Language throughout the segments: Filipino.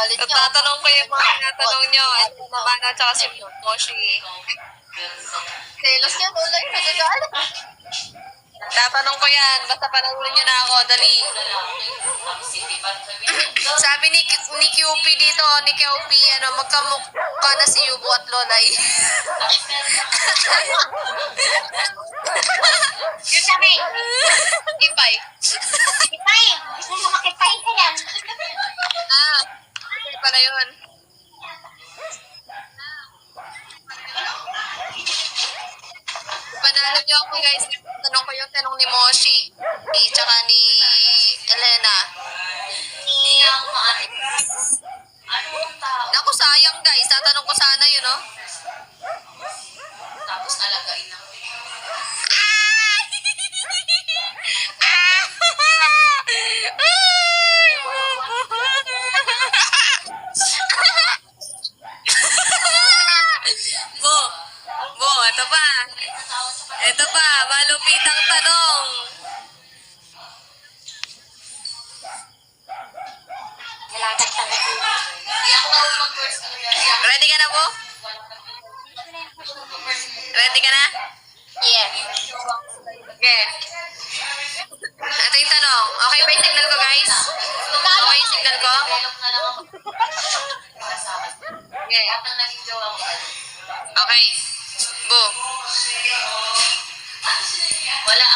galit niya. Tatanong ko yung mga tinatanong nyo. Ito naman at saka si Moshi. Selos niya, wala yun. Nagagalit. Tatanong ko yan. Basta panoorin nyo na ako. Dali. Sabi ni QP dito, ni QP, magkamukha na si Yubo at Lolay. Yung sabi, Kipay. kipay. Gusto mo makipay ka lang. Kipay pala yun. Panalo niyo ako guys. Tanong ko yung tanong ni Moshi. Tsaka ni Elena. Naku, sayang guys. Tatanong ko sana yun, no? Tapos alagain lang. Ito pa, malupitang tanong. Ready ka na po? Ready ka na? Yes. Okay. Ito yung tanong. Okay ba yung signal ko, guys? Okay yung signal ko? Okay. Okay. Boom.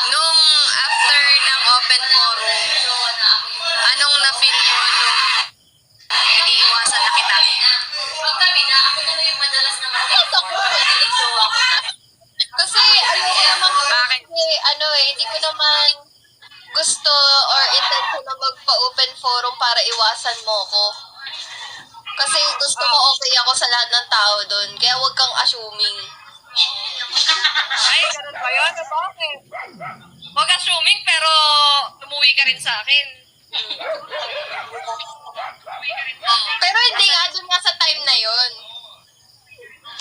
Nung after ng open forum, anong na-feel mo nung iniiwasan na kita? Kasi ayoko naman Bakit? hindi ko naman gusto or intention na magpa-open forum para iwasan mo ko. Kasi gusto ko okay ako sa lahat ng tao doon. Kaya huwag kang assuming. Ay, ganun ba yun? Bakit? Huwag assuming, pero lumuwi ka rin sa akin. Pero hindi nga, doon nga sa time na yon.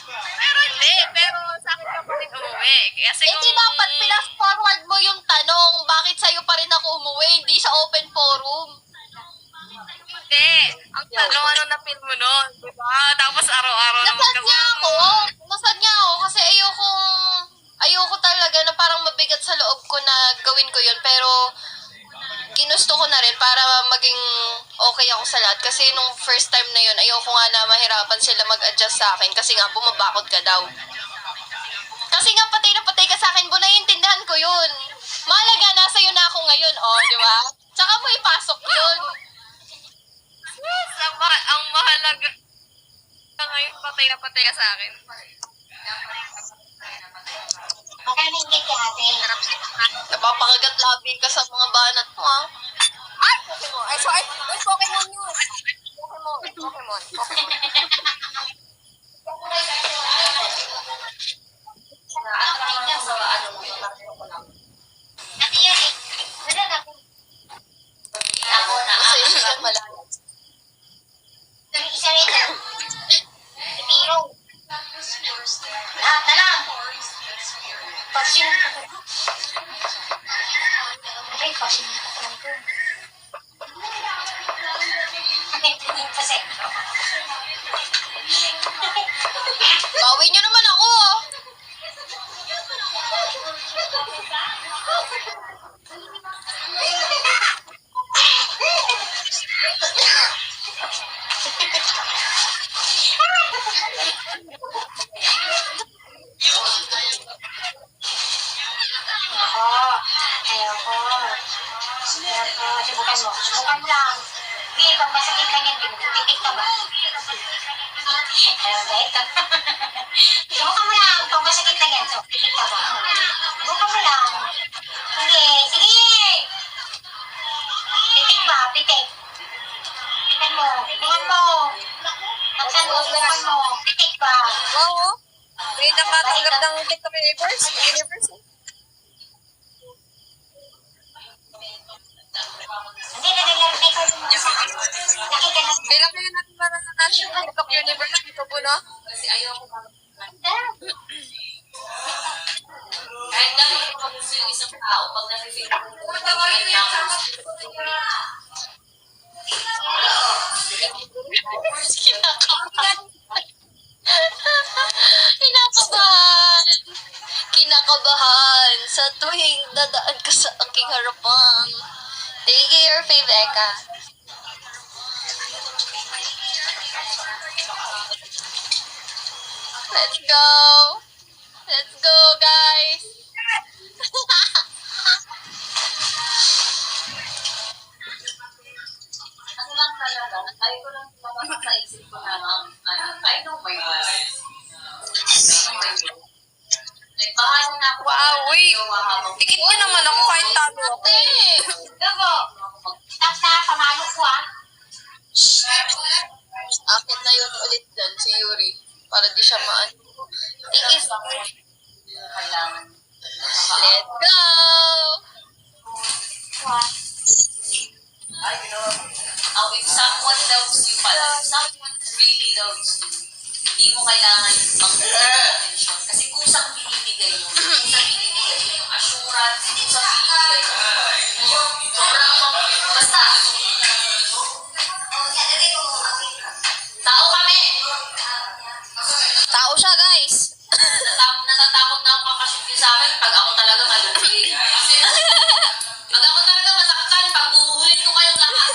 Pero hindi. Pero sa akin ka pa rin umuwi. Kasi Hindi dapat pinas-forward mo yung tanong, bakit sa'yo pa rin ako umuwi, hindi sa open forum. Hindi. Ang tanong, ano na-feel mo nun? Diba? Tapos araw-araw na Nasad niya ako kasi ayoko talaga na parang mabigat sa loob ko na gawin ko yun. Pero ginusto ko na rin para maging okay ako sa lahat. Kasi nung first time na yun, ayoko nga na mahirapan sila mag-adjust sa akin kasi nga bumabakot ka daw. Kasi nga patay na patay ka sa akin, naiintindihan ko yun. Mahalaga, nasa yun na ako ngayon, di ba? Tsaka mo ipasok yun. Yes, ang mahalaga ngayon, patay na patay ka sa akin. Makamingit ka ate. Napapakagat labi ka sa mga banat mo, ha? Ay, Pokemon. Ay, Pokemon yun. Pokemon. Ate yun eh. Wala na ako. Ako na. Kasi siya pala. Isa rito. Ipiro. Lahat na lang. Pasyon. Ay, pasyon. Pasyon. Bawin niyo naman ako, Ayoko. Subukan mo. Subukan lang. Hindi, pag masakit lang yan, titik ka ba? Ayaw ba ito? Subukan mo lang. Pag masakit lang yan, titik ka ba? Subukan mo lang. Sige, sige! Titik ba? Titik. Titik mo. Titik mo. Taksan mo. Subukan mo. Titik ba? Oo. May nakatanggap ng TikTok universe. Hindi, nagagay ko yung nakita na. Kailan kayo natin maranasan yung TikTok universe dito po, no? Kasi ayaw ko kahit dapat makagusto yung isang tao pag nasa-feel ko. Take your fave, Eka. Let's go! Let's go, guys! Ano lang talaga, tayo ko lang lumabas sa isip ko na, I know my worth. Like, bahala na ako. Wow, wait. Dikit nyo naman ako kahit talo ako. Ate! Gago! Stop na, pamalo ko ah. Akin na yun ulit dyan, si Yuri. Para di siya maan. Tiis. Kailangan. Let's go! Oh, if someone loves you pala, if someone really loves you, hindi mo kailangan mag-attention. Kasi kusang binibigay mo. Kusang binibigay mo yung assurance, kusang binibigay mo. Sobrang basta. Tao kami! Tao siya, guys. Natatakot na ako kakashoot yun sa akin pag ako talaga malugi. Kasi pag ako talaga masaktan, pag bubuhulit ko kayong lahat.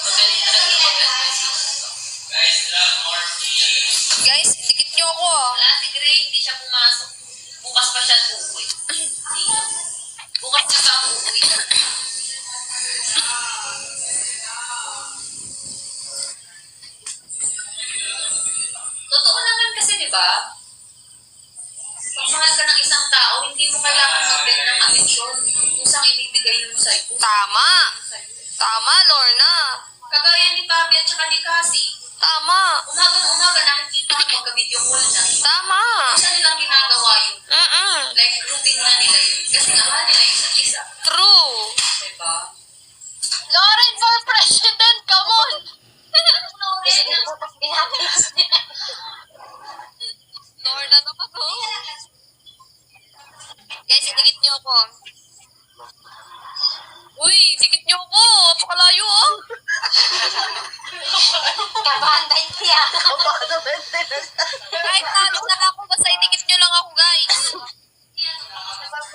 Magaling talaga yung mag-advise. Guys, dikit nyo ako. Wala si Gray, hindi siya pumasok. Bukas pa siya uuwi. Bukas niya pa uuwi. Totoo naman kasi, di ba? Pag mahal ka ng isang tao, hindi mo kailangan mag-bend ng atensyon. Kusang ibibigay mo sa'yo. Tama. Tama, Lorna. Kagaya ni Bobby at saka ni Cassie. Tama. Umaga nakikita ko magka-video call na. Tama. Isa nilang ginagawa yun. Mm-mm. Like, routine na nila yun. Kasi nga, mahal nila yung isa't isa. True. Diba? Lauren for president! Come on! Lorna naman, oh. Guys, dikit nyo ako. Uy, dikit nyo ako. Apakalayo, oh. Kabahan 20 ah. Kahit talo na lang ako, basta idikit nyo lang ako, guys.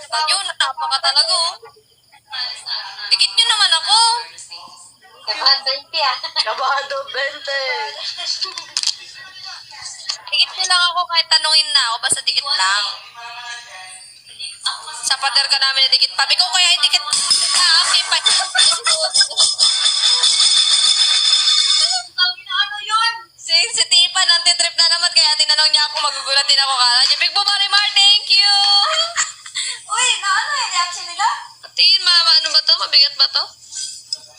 Tanyo, natapa ka talaga, oh. Dikit nyo naman ako. Kabahan 20 ah. Kabado, Bente! Dikit nyo lang ako kahit tanungin na ako, basta dikit lang. Sa pader ka namin na dikit. Pabi ko kaya idikit ka, okay, pa. Ano yun? Si Tipa, nantitrip na naman, kaya tinanong niya ako, magugulatin ako. Kala niya, Big Marimar, thank you! Uy, ano yung reaction nila? Tingin, ano ba to? Mabigat ba to?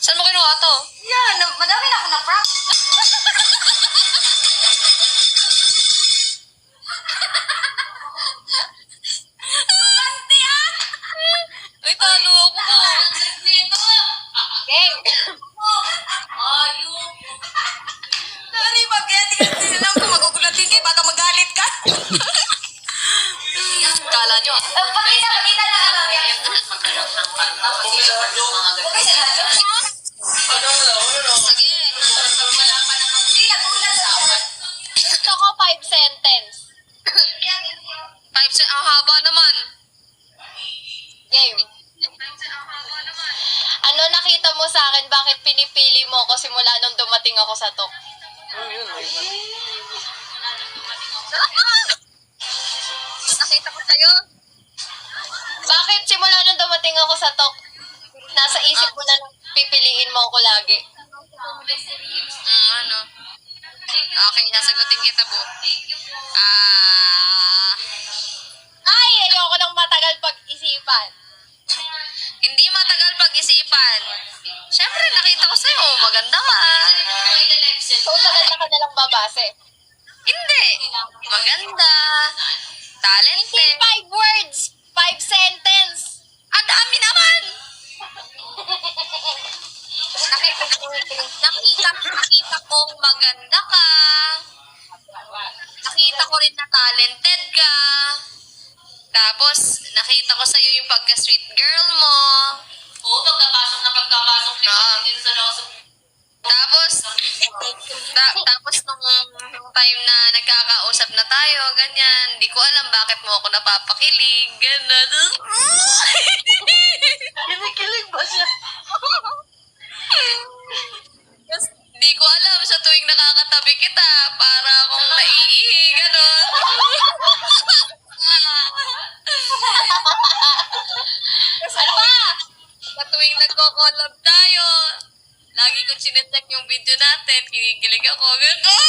Saan mo kinuha to? Yan, madami na ako na-prank. Uy, talo ako po. Game. Ayun. Sorry, mag-tingin lang kung magugulatin kayo, baka magalit ka. Kala nyo. Pakita lang ang reaction. Sige. Gusto ko 5 sentence. Ang haba naman. Game. Ano nakita mo sa akin? Bakit pinipili mo ako simula nung dumating ako sa talk? Nakita ko sa'yo. Bakit simula nung dumating ako sa talk? Nasa isip mo na pipiliin mo ako lagi. Ano? Okay, sasagutin kita, Bu. Ay, ayoko nang matagal pag-isipan. Hindi matagal pag-isipan. Siyempre, nakita ko sa'yo. Maganda ka. So, tagal na ka nalang babase. Hindi. Maganda. Hindi Talented. 5 words, 5 sentence. Ang dami naman! Nakita kong maganda ka. Nakita ko rin na talented ka. Tapos, nakita ko sa'yo yung pagka-sweet girl mo. Oo, pagkapasok na pagkapasok ni Ah. Pati din sa loob. Tapos nung time na nagkakausap na tayo, ganyan, hindi ko alam bakit mo ako napapakilig, gano'n. Kinikilig ba siya? Tapos, hindi ko alam sa tuwing nakakatabi kita, para akong naiihi, gano'n. Ano ba? Sa tuwing nagko-collab tayo, lagi ko chinecheck yung video natin, kinikilig ako, gano'n.